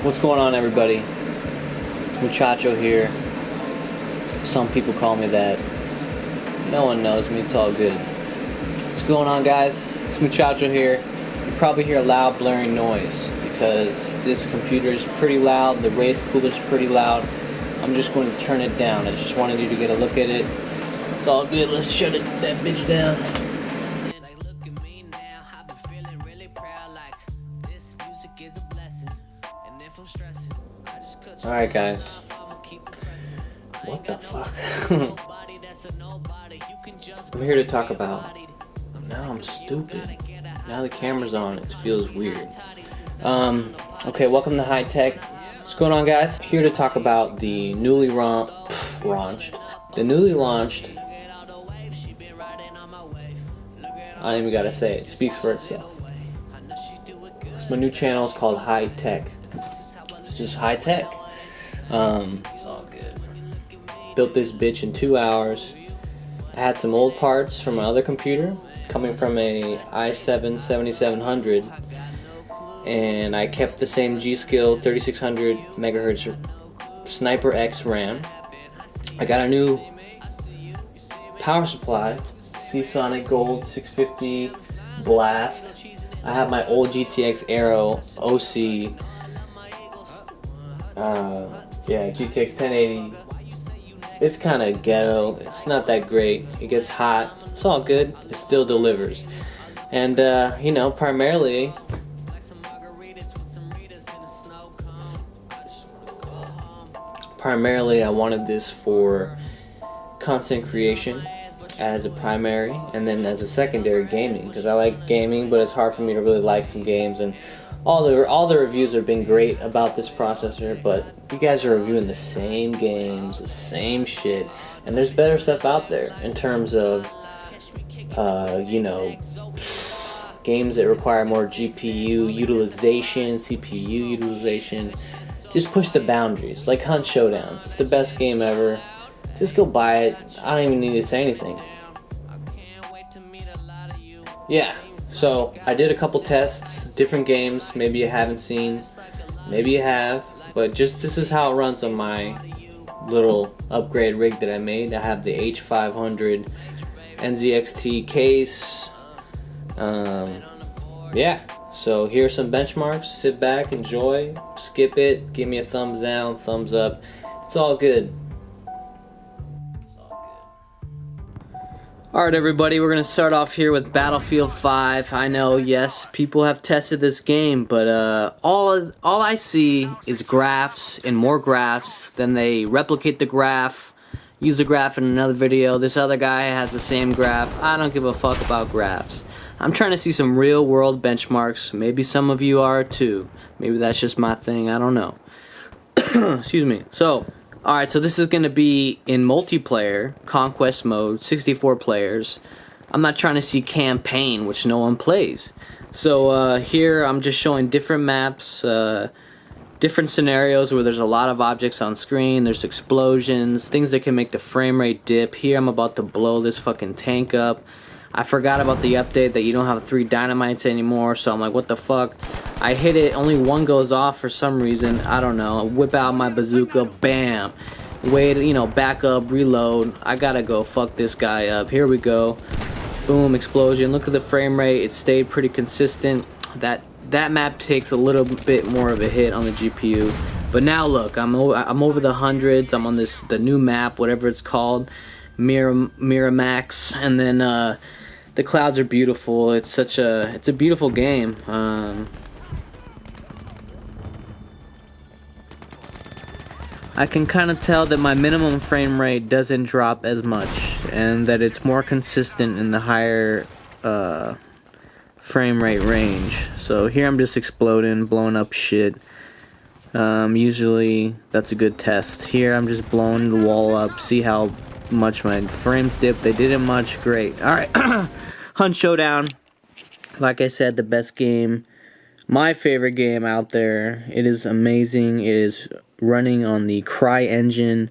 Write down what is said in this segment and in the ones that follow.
What's going on, everybody? It's Muchacho here. Some people call me that. No one knows me, it's all good. What's going on, guys? It's Muchacho here. You probably hear a loud blaring noise because this computer is pretty loud, the Wraith cooler is pretty loud. I'm just going to turn it down. I just wanted you to get a look at it. It's all good. Let's shut that bitch down. Alright, guys. What the fuck? I'm here to talk about... Now I'm stupid. Now the camera's on. It feels weird. Okay, welcome to High Tech. What's going on, guys? Here to talk about the newly launched. I don't even gotta say it. It speaks for itself. So my new channel is called High Tech. It's just high tech. It's all good. Built this bitch in 2 hours. I had some old parts from my other computer, coming from a i7 7700, and I kept the same GSkill 3600 megahertz Sniper X RAM. I got a new power supply, Seasonic Gold 650 Blast. I have my old GTX Aero OC. GTX 1080. It's kind of ghetto. It's not that great. It gets hot. It's all good. It still delivers. And you know, primarily I wanted this for content creation as a primary, and then as a secondary, gaming, because I like gaming, but it's hard for me to really like some games. And all the reviews have been great about this processor, but you guys are reviewing the same games, the same shit, and there's better stuff out there in terms of you know, games that require more GPU utilization, CPU utilization. Just push the boundaries, like Hunt Showdown. It's the best game ever. Just go buy it. I don't even need to say anything. Yeah, so I did a couple tests, different games. Maybe you haven't seen, maybe you have, but just this is how it runs on my little upgrade rig that I made. I have the H500 NZXT case. Yeah, so here's some benchmarks. Sit back, enjoy, skip it, give me a thumbs down, thumbs up. It's all good. Alright, everybody, we're going to start off here with Battlefield 5. I know, yes, people have tested this game, but all I see is graphs and more graphs. Then they replicate the graph, use the graph in another video. This other guy has the same graph. I don't give a fuck about graphs. I'm trying to see some real world benchmarks. Maybe some of you are too. Maybe that's just my thing. I don't know. Excuse me. So, alright, so this is going to be in multiplayer, conquest mode, 64 players. I'm not trying to see campaign, which no one plays. So here I'm just showing different maps, different scenarios where there's a lot of objects on screen. There's explosions, things that can make the frame rate dip. Here I'm about to blow this fucking tank up. I forgot about the update that you don't have 3 dynamites anymore, so I'm like, what the fuck? I hit it, only one goes off for some reason. I don't know. Whip out my bazooka, bam. Wait, you know, back up, reload. I gotta go fuck this guy up. Here we go. Boom, explosion. Look at the frame rate. It stayed pretty consistent. That map takes a little bit more of a hit on the GPU. But now look, I'm over the hundreds. I'm on the new map, whatever it's called, Miramax, and then the clouds are beautiful. It's a beautiful game. I can kind of tell that my minimum frame rate doesn't drop as much, and that it's more consistent in the higher frame rate range. So here I'm just exploding, blowing up shit. Usually that's a good test. Here I'm just blowing the wall up. See how much my frames dip. They didn't much. Great. Alright. Hunt Showdown. Like I said, the best game. My favorite game out there. It is amazing. It is running on the Cry engine.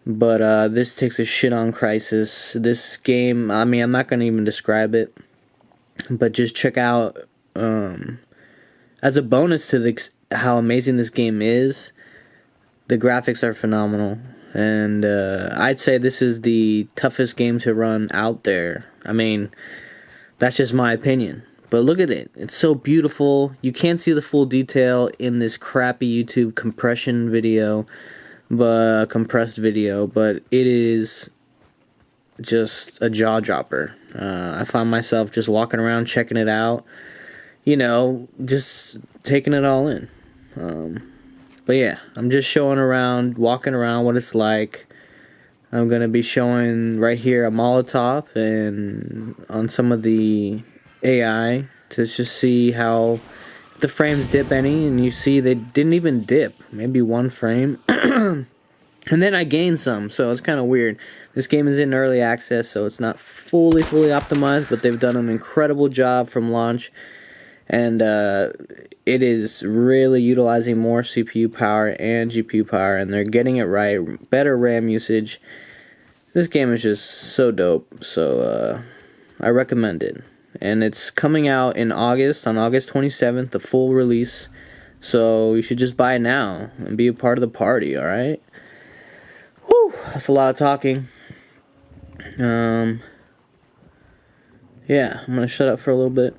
But this takes a shit on Crysis. This game, I mean, I'm not going to even describe it. But just check out, as a bonus to how amazing this game is, the graphics are phenomenal. And I'd say this is the toughest game to run out there. I mean, that's just my opinion. But look at it. It's so beautiful. You can't see the full detail in this crappy YouTube compression video, but compressed video, but it is just a jaw dropper. I find myself just walking around checking it out, you know, just taking it all in. But yeah, I'm just showing around, walking around what it's like. I'm going to be showing right here a Molotov and on some of the AI to just see how the frames dip any, and you see they didn't even dip, maybe one frame. And then I gained some, so it's kind of weird. This game is in early access, so it's not fully optimized, but they've done an incredible job from launch. And it is really utilizing more CPU power and GPU power, and they're getting it right. Better RAM usage. This game is just so dope, so I recommend it. And it's coming out in August, on August 27th, the full release. So you should just buy it now and be a part of the party, alright? Whew, that's a lot of talking. Yeah, I'm gonna shut up for a little bit.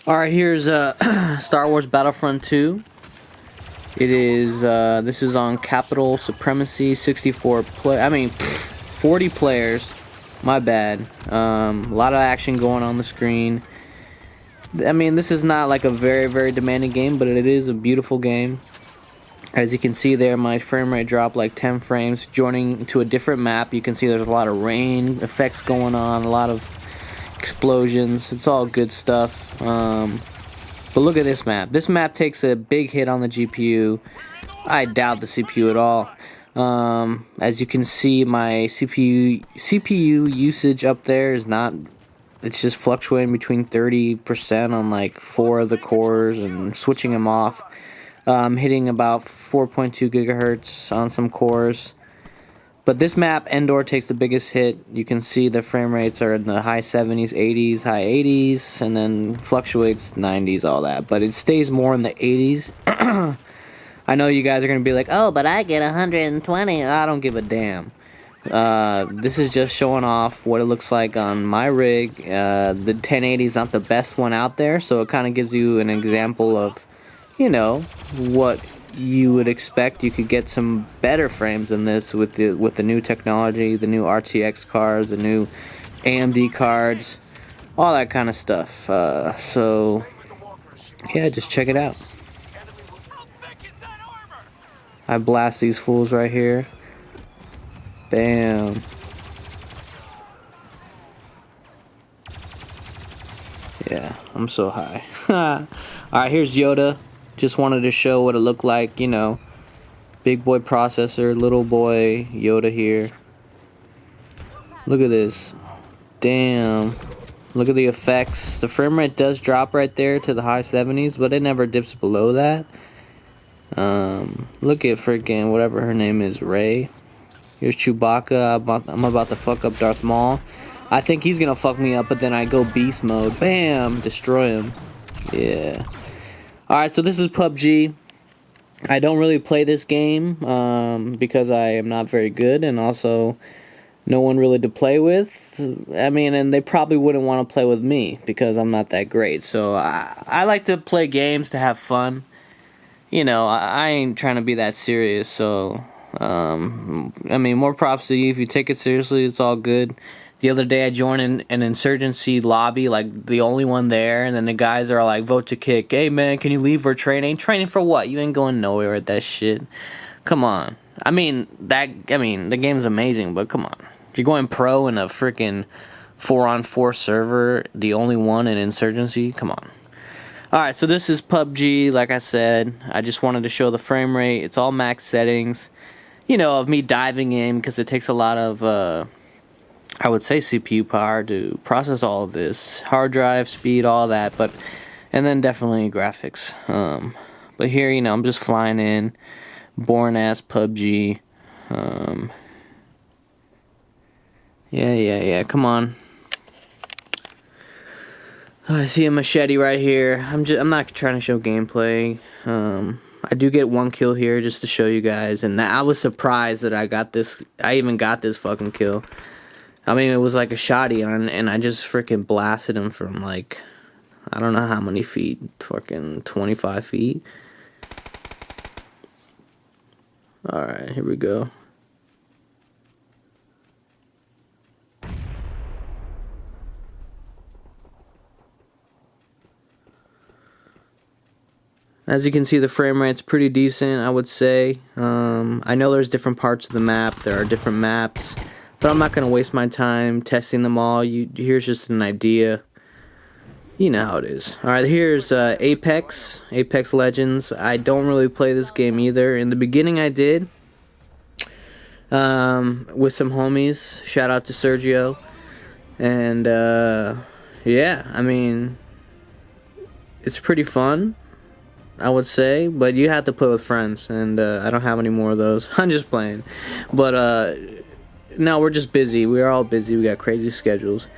Alright, here's Star Wars Battlefront 2. It is, this is on Capital Supremacy, 40 players. My bad. A lot of action going on the screen. I mean, this is not like a very demanding game, but it is a beautiful game. As you can see there, my frame rate dropped like 10 frames. Joining to a different map, you can see there's a lot of rain effects going on, a lot of explosions. It's all good stuff. But look at this map. This map takes a big hit on the GPU. I doubt the CPU at all. As you can see, my CPU usage up there is not. It's just fluctuating between 30% on like 4 of the cores and switching them off. Hitting about 4.2 gigahertz on some cores. But this map, Endor, takes the biggest hit. You can see the frame rates are in the high 70s, 80s, high 80s, and then fluctuates 90s, all that. But it stays more in the 80s. I know you guys are going to be like, oh, but I get 120. I don't give a damn. This is just showing off what it looks like on my rig. The 1080 is not the best one out there, so it kind of gives you an example of, you know, what you would expect. You could get some better frames than this with the new technology, the new RTX cards, the new AMD cards, all that kind of stuff. So yeah, just check it out. I blast these fools right here. Bam. Yeah, I'm so high. Alright, here's Yoda. Just wanted to show what it looked like, you know. Big boy processor, little boy Yoda here. Look at this. Damn. Look at the effects. The frame rate does drop right there to the high 70s, but it never dips below that. Look at freaking whatever her name is, Ray. Here's Chewbacca. I'm about to fuck up Darth Maul. I think he's gonna fuck me up, but then I go beast mode. Bam! Destroy him. Yeah. Alright, so this is PUBG. I don't really play this game because I am not very good, and also no one really to play with. I mean, and they probably wouldn't want to play with me because I'm not that great. So I like to play games to have fun. You know, I ain't trying to be that serious. So, I mean, more props to you. If you take it seriously, it's all good. The other day I joined an Insurgency lobby, like the only one there, and then the guys are like, vote to kick. Hey man, can you leave for training? Training for what? You ain't going nowhere with that shit. Come on. I mean, the game's amazing, but come on. If you're going pro in a freaking 4-on-4 server, the only one in Insurgency, come on. Alright, so this is PUBG, like I said. I just wanted to show the frame rate. It's all max settings. You know, of me diving in, because it takes a lot of, I would say CPU power to process all of this. Hard drive, speed, all that, and then definitely graphics. But here, you know, I'm just flying in. Boring ass PUBG. Yeah, come on. I see a machete right here. I'm not trying to show gameplay. I do get one kill here just to show you guys, and I was surprised that I even got this fucking kill. I mean, it was like a shotty, and I just freaking blasted him from like, I don't know how many feet, fucking 25 feet. Alright, here we go. As you can see, the frame rate's pretty decent, I would say. I know there's different parts of the map, there are different maps. But I'm not going to waste my time testing them all. Here's just an idea. You know how it is. Alright, here's Apex Legends. I don't really play this game either. In the beginning I did. With some homies. Shout out to Sergio. And, yeah, I mean, it's pretty fun, I would say. But you have to play with friends. And I don't have any more of those. I'm just playing. But, no, we're just busy. We're all busy. We got crazy schedules.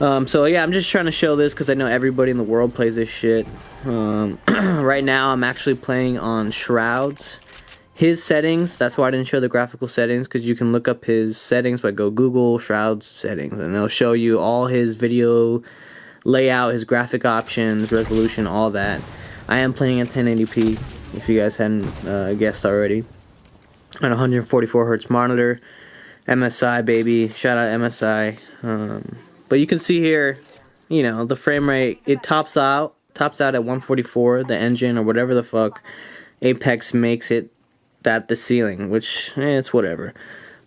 So yeah, I'm just trying to show this because I know everybody in the world plays this shit. Right now, I'm actually playing on Shroud's. His settings, that's why I didn't show the graphical settings, because you can look up his settings by go Google Shroud's settings, and they'll show you all his video layout, his graphic options, resolution, all that. I am playing at 1080p, if you guys hadn't guessed already. On 144 hertz monitor. MSI, baby. Shout out MSI. But you can see here, you know, the frame rate, it tops out at 144. The engine or whatever the fuck Apex makes it at the ceiling, which it's whatever.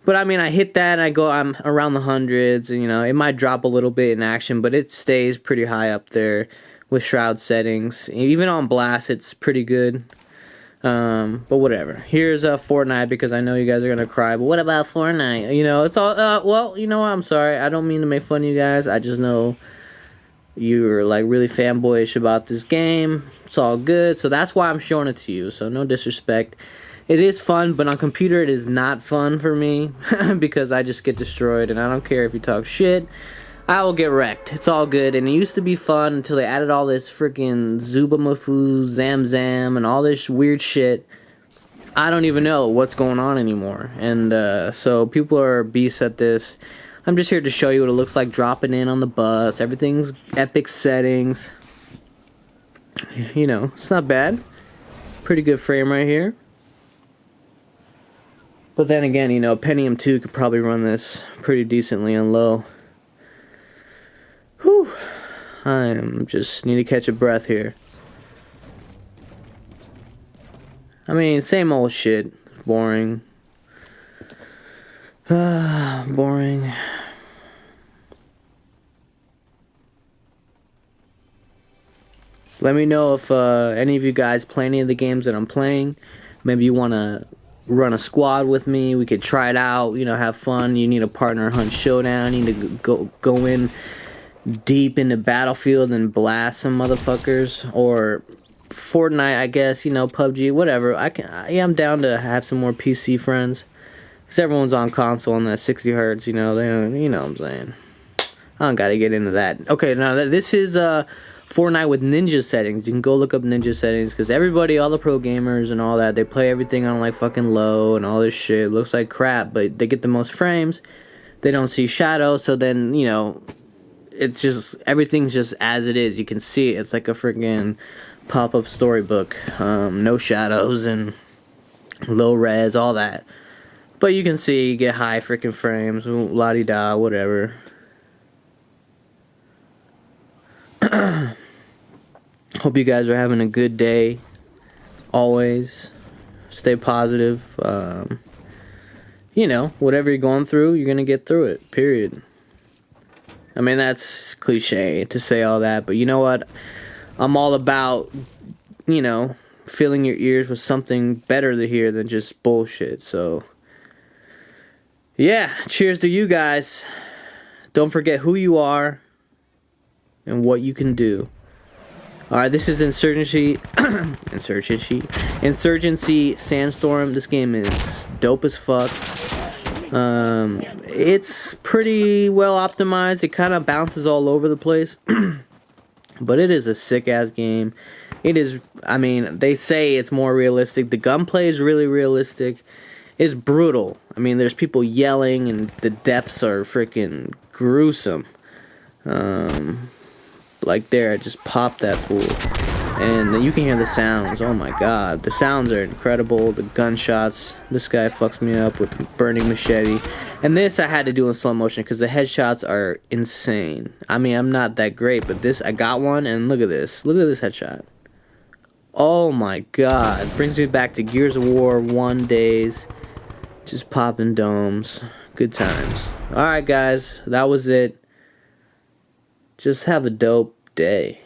But I mean, I hit that and I'm around the hundreds, and you know, it might drop a little bit in action, but it stays pretty high up there with Shroud settings. Even on blast, it's pretty good. But whatever. Here's Fortnite, because I know you guys are gonna cry. But what about Fortnite? You know, it's all. Well, you know what? I'm sorry. I don't mean to make fun of you guys. I just know you're like really fanboyish about this game. It's all good. So that's why I'm showing it to you. So no disrespect. It is fun, but on computer it is not fun for me because I just get destroyed, and I don't care if you talk shit. I will get wrecked. It's all good. And it used to be fun until they added all this freaking Zubamafu, Zamzam, and all this weird shit. I don't even know what's going on anymore. And so people are beasts at this. I'm just here to show you what it looks like dropping in on the bus. Everything's epic settings. You know, it's not bad. Pretty good frame right here. But then again, you know, Pentium 2 could probably run this pretty decently on low. Whew. Just need to catch a breath here. I mean, same old shit. Boring. Boring. Let me know if any of you guys play any of the games that I'm playing. Maybe you want to run a squad with me. We could try it out, you know, have fun. You need a partner hunt Showdown. You need to go in deep into Battlefield and blast some motherfuckers, or Fortnite, I guess, you know, PUBG, whatever. I'm down to have some more PC friends. Because everyone's on console on that 60 hertz, you know what I'm saying. I don't gotta get into that. Okay, now this is Fortnite with ninja settings. You can go look up ninja settings, because everybody, all the pro gamers and all that, they play everything on like fucking low and all this shit. It looks like crap, but they get the most frames. They don't see shadow, so then, you know, it's just, everything's just as it is. You can see it. It's like a freaking pop-up storybook. No shadows and low res, all that. But you can see, you get high freaking frames, la-di-da, whatever. Hope you guys are having a good day. Always. Stay positive. You know, whatever you're going through, you're going to get through it. Period. I mean, that's cliche to say all that, but you know what? I'm all about, you know, filling your ears with something better to hear than just bullshit. So, yeah, cheers to you guys. Don't forget who you are and what you can do. Alright, this is Insurgency. Insurgency Sandstorm. This game is dope as fuck. It's pretty well optimized. It kind of bounces all over the place. But it is a sick ass game. It is, I mean, they say it's more realistic. The gunplay is really realistic. It's brutal. I mean, there's people yelling and the deaths are freaking gruesome. Like there, I just popped that fool. And you can hear the sounds. Oh my god. The sounds are incredible. The gunshots. This guy fucks me up with burning machete. And this I had to do in slow motion because the headshots are insane. I mean, I'm not that great, but this, I got one and look at this. Look at this headshot. Oh my god. Brings me back to Gears of War 1 days. Just popping domes. Good times. Alright guys, that was it. Just have a dope day.